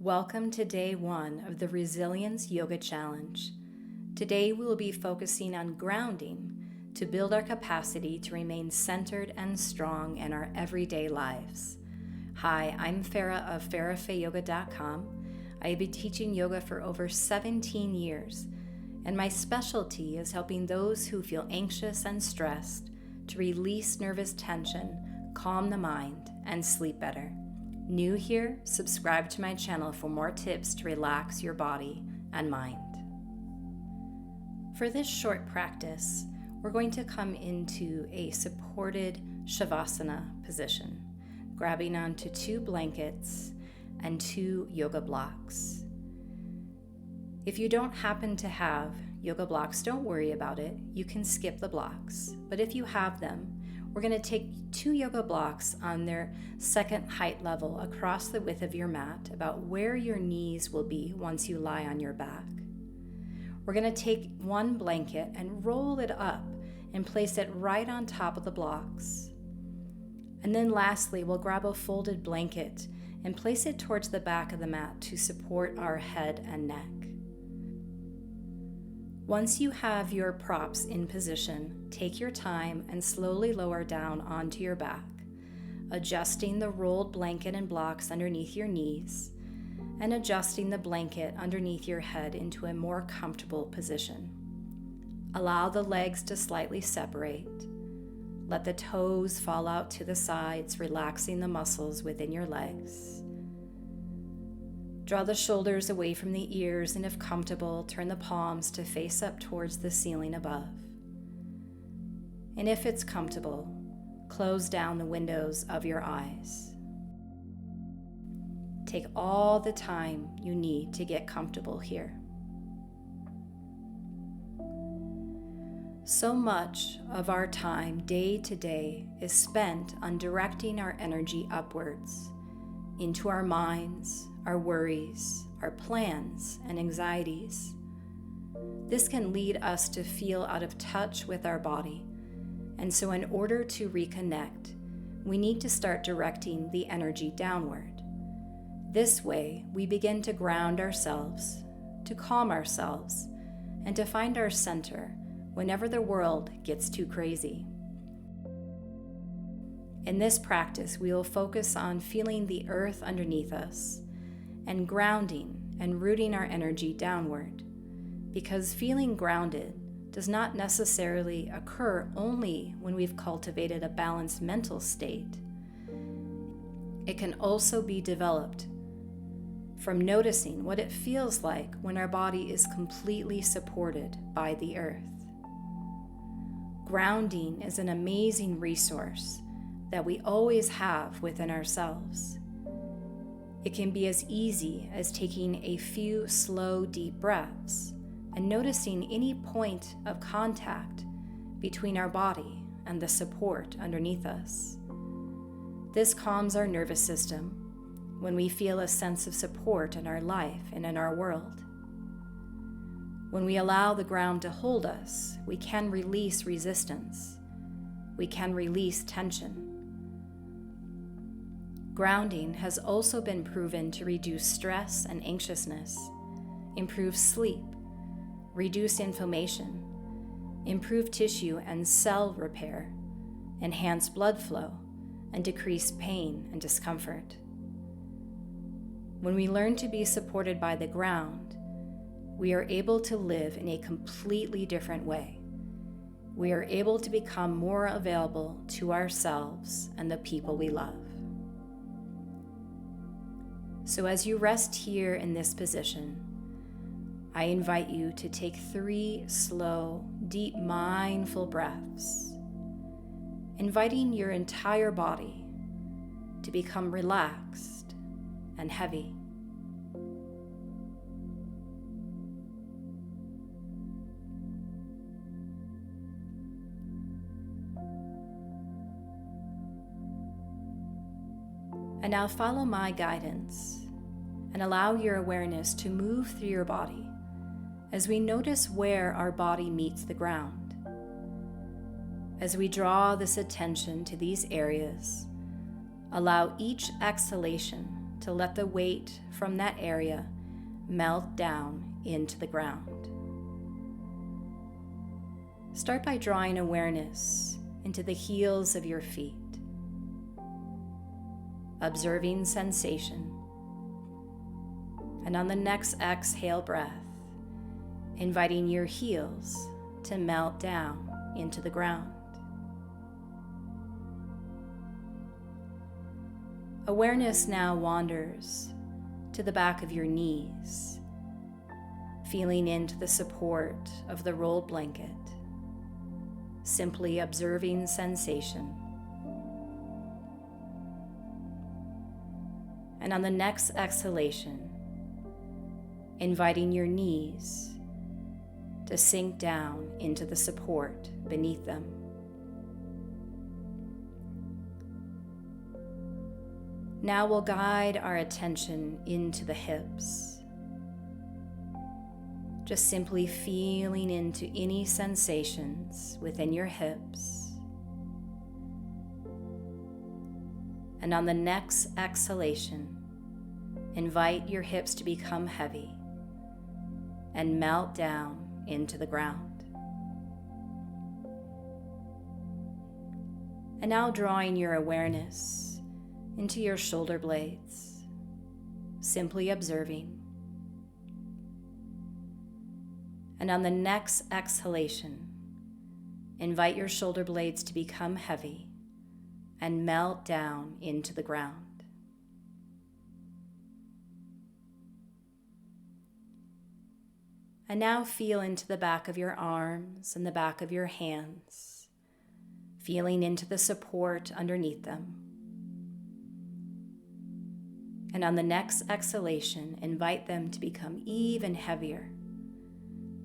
Welcome to day 1 of the Resilience Yoga Challenge. Today we will be focusing on grounding to build our capacity to remain centered and strong in our everyday lives. Hi, I'm Farah of farahfayyoga.com. I have been teaching yoga for over 17 years, and my specialty is helping those who feel anxious and stressed to release nervous tension, calm the mind, and sleep better. New here? Subscribe to my channel for more tips to relax your body and mind. For this short practice, we're going to come into a supported Shavasana position, grabbing onto 2 blankets and 2 yoga blocks. If you don't happen to have yoga blocks, don't worry about it. You can skip the blocks. But if you have them, we're going to take 2 yoga blocks on their second height level across the width of your mat, about where your knees will be once you lie on your back. We're going to take 1 blanket and roll it up and place it right on top of the blocks. And then lastly, we'll grab a folded blanket and place it towards the back of the mat to support our head and neck. Once you have your props in position, take your time and slowly lower down onto your back, adjusting the rolled blanket and blocks underneath your knees, and adjusting the blanket underneath your head into a more comfortable position. Allow the legs to slightly separate. Let the toes fall out to the sides, relaxing the muscles within your legs. Draw the shoulders away from the ears, and if comfortable, turn the palms to face up towards the ceiling above. And if it's comfortable, close down the windows of your eyes. Take all the time you need to get comfortable here. So much of our time day to day is spent on directing our energy upwards into our minds, our worries, our plans, and anxieties. This can lead us to feel out of touch with our body, and so in order to reconnect, we need to start directing the energy downward. This way, we begin to ground ourselves, to calm ourselves, and to find our center whenever the world gets too crazy. In this practice, we will focus on feeling the earth underneath us and grounding and rooting our energy downward, because feeling grounded does not necessarily occur only when we've cultivated a balanced mental state. It can also be developed from noticing what it feels like when our body is completely supported by the earth. Grounding is an amazing resource that we always have within ourselves. It can be as easy as taking a few slow, deep breaths and noticing any point of contact between our body and the support underneath us. This calms our nervous system when we feel a sense of support in our life and in our world. When we allow the ground to hold us, we can release resistance. We can release tension. Grounding has also been proven to reduce stress and anxiousness, improve sleep, reduce inflammation, improve tissue and cell repair, enhance blood flow, and decrease pain and discomfort. When we learn to be supported by the ground, we are able to live in a completely different way. We are able to become more available to ourselves and the people we love. So as you rest here in this position, I invite you to take 3 slow, deep, mindful breaths, inviting your entire body to become relaxed and heavy. And now follow my guidance and allow your awareness to move through your body as we notice where our body meets the ground. As we draw this attention to these areas, allow each exhalation to let the weight from that area melt down into the ground. Start by drawing awareness into the heels of your feet, observing sensation, and on the next exhale breath, inviting your heels to melt down into the ground. Awareness now wanders to the back of your knees, feeling into the support of the rolled blanket, simply observing sensation. And on the next exhalation, inviting your knees to sink down into the support beneath them. Now we'll guide our attention into the hips, just simply feeling into any sensations within your hips. And on the next exhalation, invite your hips to become heavy and melt down into the ground. And now drawing your awareness into your shoulder blades, simply observing. And on the next exhalation, invite your shoulder blades to become heavy and melt down into the ground. And now feel into the back of your arms and the back of your hands, feeling into the support underneath them. And on the next exhalation, invite them to become even heavier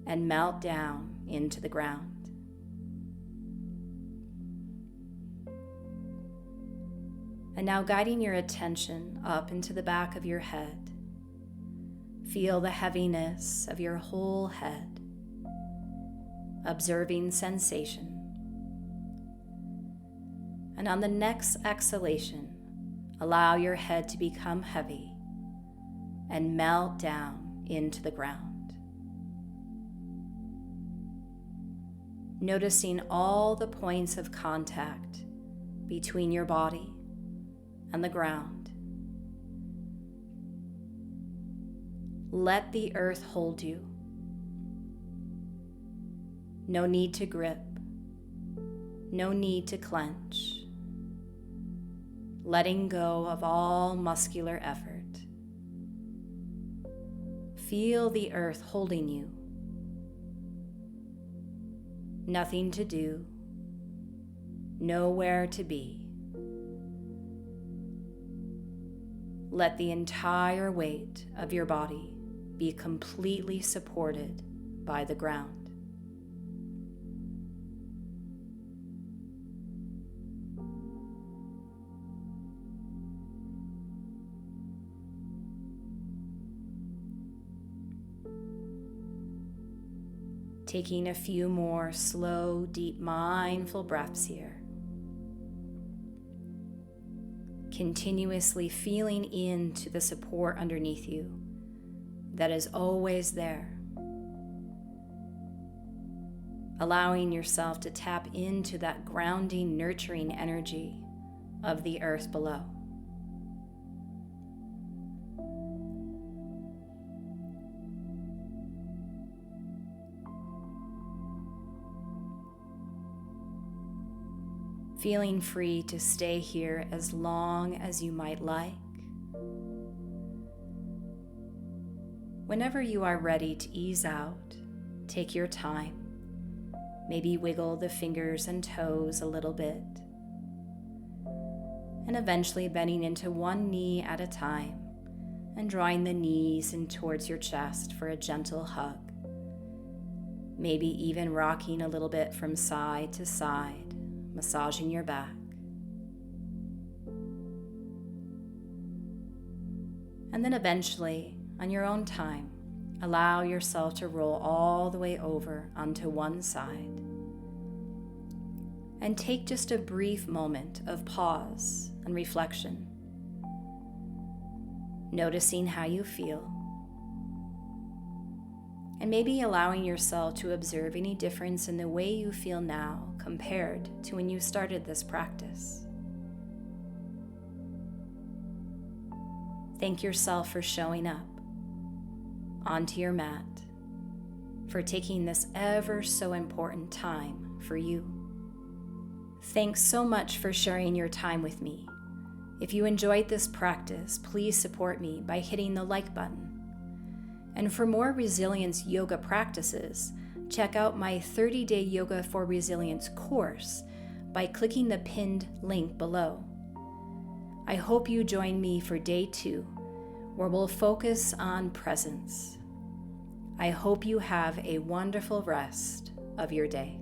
and melt down into the ground. And now guiding your attention up into the back of your head, feel the heaviness of your whole head, observing sensation. And on the next exhalation, allow your head to become heavy and melt down into the ground. Noticing all the points of contact between your body and the ground. Let the earth hold you. No need to grip. No need to clench. Letting go of all muscular effort. Feel the earth holding you. Nothing to do, nowhere to be. Let the entire weight of your body be completely supported by the ground. Taking a few more slow, deep, mindful breaths here. Continuously feeling into the support underneath you that is always there. Allowing yourself to tap into that grounding, nurturing energy of the earth below. Feeling free to stay here as long as you might like. Whenever you are ready to ease out, take your time. Maybe wiggle the fingers and toes a little bit. And eventually bending into one knee at a time and drawing the knees in towards your chest for a gentle hug. Maybe even rocking a little bit from side to side, massaging your back. And then eventually, on your own time, allow yourself to roll all the way over onto one side. And take just a brief moment of pause and reflection. noticing how you feel, and maybe allowing yourself to observe any difference in the way you feel now compared to when you started this practice. Thank yourself for showing up onto your mat, for taking this ever so important time for you. Thanks so much for sharing your time with me. If you enjoyed this practice, please support me by hitting the like button. And for more resilience yoga practices, check out my 30-day Yoga for Resilience course by clicking the pinned link below. I hope you join me for day 2, where we'll focus on presence. I hope you have a wonderful rest of your day.